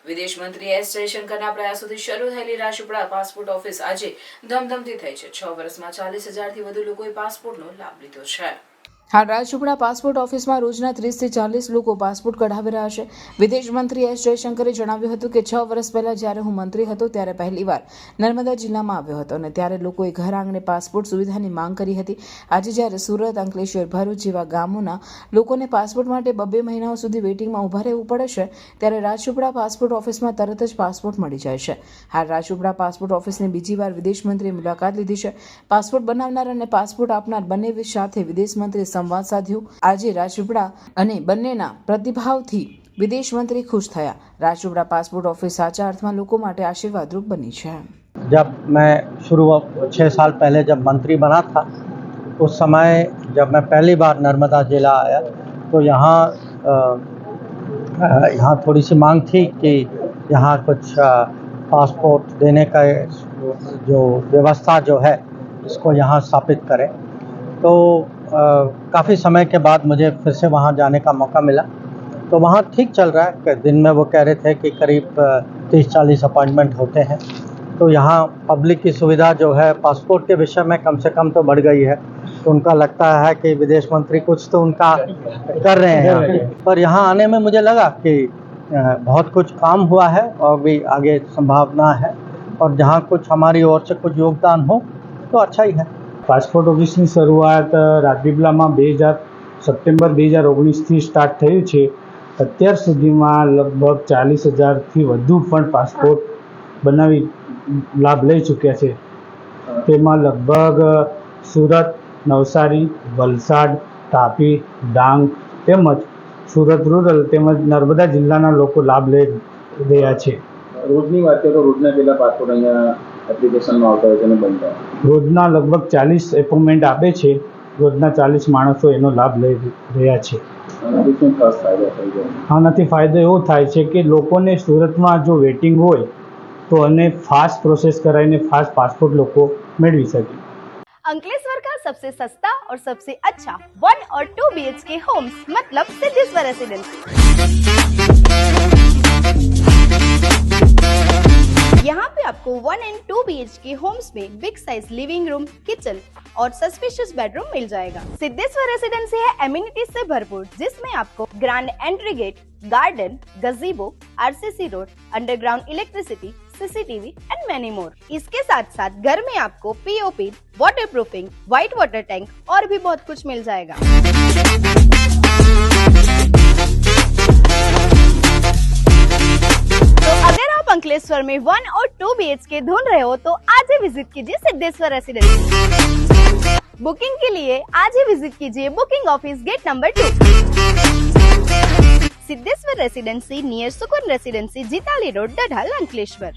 વિદેશ મંત્રી એસ જયશંકરના પ્રયાસોથી શરૂ થયેલી રાજપીપળા પાસપોર્ટ ઓફિસ આજે ધમધમતી થઈ છે। 6 વર્ષમાં 40,000થી વધુ લોકોએ પાસપોર્ટનો લાભ લીધો છે। હાલ રાજપીપળા પાસપોર્ટ ઓફિસમાં રોજના 30 થી 40 લોકો પાસપોર્ટ કઢાવી રહ્યા છે। વિદેશ મંત્રી એસ જયશંકરે જણાવ્યું હતું કે 6 વર્ષ પહેલા જ્યારે હું મંત્રી હતો ત્યારે પહેલીવાર નર્મદા જિલ્લામાં આવ્યો હતો અને ત્યારે લોકોએ ઘર આંગણે પાસપોર્ટ સુવિધાની માંગ કરી હતી। આજે જ્યારે સુરત, અંકલેશ્વર, ભરૂચ જેવા ગામોના લોકોને પાસપોર્ટ માટે 2 મહિનાઓ સુધી વેઇટિંગમાં ઊભા રહેવું પડે છે, ત્યારે રાજપીપળા પાસપોર્ટ ઓફિસમાં તરત જ પાસપોર્ટ મળી જાય છે। હાલ રાજપીપળા પાસપોર્ટ ઓફિસની બીજી વાર વિદેશ મંત્રીએ મુલાકાત લીધી છે। પાસપોર્ટ બનાવનાર અને પાસપોર્ટ આપનાર બંને સાથે વિદેશ મંત્રી સંવાદ સાધ્યો। આજે રાજપીપળા અને બંનેના પ્રતિભાવથી વિદેશ मंत्री खुश થયા। રાજપીપળા पासपोर्ट ऑफिस साचा अर्थમાં લોકો માટે आशीर्वादरूप बनी है। जब मैं शुरू 6 साल पहले जब मंत्री बना था, उस समय जब मैं पहली बार नर्मदा जिला आया तो यहाँ थोड़ी सी मांग थी कि यहाँ कुछ पासपोर्ट देने का जो व्यवस्था जो है इसको यहाँ स्थापित करें। तो काफ़ी समय के बाद मुझे फिर से वहाँ जाने का मौका मिला। तो वहाँ ठीक चल रहा है कि दिन में वो कह रहे थे कि करीब 30-40 अपॉइंटमेंट होते हैं। तो यहाँ पब्लिक की सुविधा जो है पासपोर्ट के विषय में कम से कम तो बढ़ गई है। तो उनका लगता है कि विदेश मंत्री कुछ तो उनका कर रहे हैं, पर यहाँ आने में मुझे लगा कि बहुत कुछ काम हुआ है और भी आगे संभावना है, और जहाँ कुछ हमारी ओर से कुछ योगदान हो तो अच्छा ही है। पासपोर्ट ऑफिसની શરૂઆત રાજપીપળામાં સપ્ટેમ્બર 2019થી સ્ટાર્ટ થયું છે। અત્યાર સુધીમાં લગભગ 40,000થી વધુ પણ પાસપોર્ટ બનાવી લાભ લઈ ચૂક્યા છે। તેમાં લગભગ સુરત, નવસારી, વલસાડ, તાપી, ડાંગ તેમજ સુરત રૂરલ તેમજ નર્મદા જિલ્લાના લોકો લાભ લઈ રહ્યા છે। રોજની વાત કરીએ તો રોજના કેટલા પાસપોર્ટ અહીંયા એપ્લિકેશનમાં આવતા હોય છે અને બનતા હોય? રોજના લગભગ 40 એપોઇન્ટમેન્ટ આપે છે। રોજના 40 માણસો એનો લાભ લઈ રહ્યા છે। આનાથી ફાયદો એવો થાય છે કે લોકોને સુરતમાં જો વેટિંગ હોય તો અને ફાસ્ટ પ્રોસેસ કરાવીને ફાસ્ટ પાસપોર્ટ લોકો મેળવી શકે। अंकलेश्वर का सबसे सस्ता और सबसे अच्छा 1 और 2 BHK होम्स मतलब सिद्धेश्वर रेसिडेंसी। यहाँ पे आपको 1 एंड 2 BHK होम्स में big size living room, kitchen और सस्पिशियस बेडरूम मिल जाएगा। सिद्धेश्वर रेसिडेंसी है एमिनिटीज से भरपूर, जिसमें आपको grand entry gate, garden, gazebo, RCC road, underground electricity, CCTV and many more. इसके साथ साथ घर में आपको POP, waterproofing, white water tank और भी बहुत कुछ मिल जाएगा। तो अगर आप अंकलेश्वर में 1 और 2 BHK ढूंढ रहे हो तो आज ही विजिट कीजिए सिद्धेश्वर रेसिडेंसी। बुकिंग के लिए आज ही विजिट कीजिए booking office gate number 2, Siddheshwar Residency near Sukoon Residency, Jitali road, Dadhal, Ankleshwar.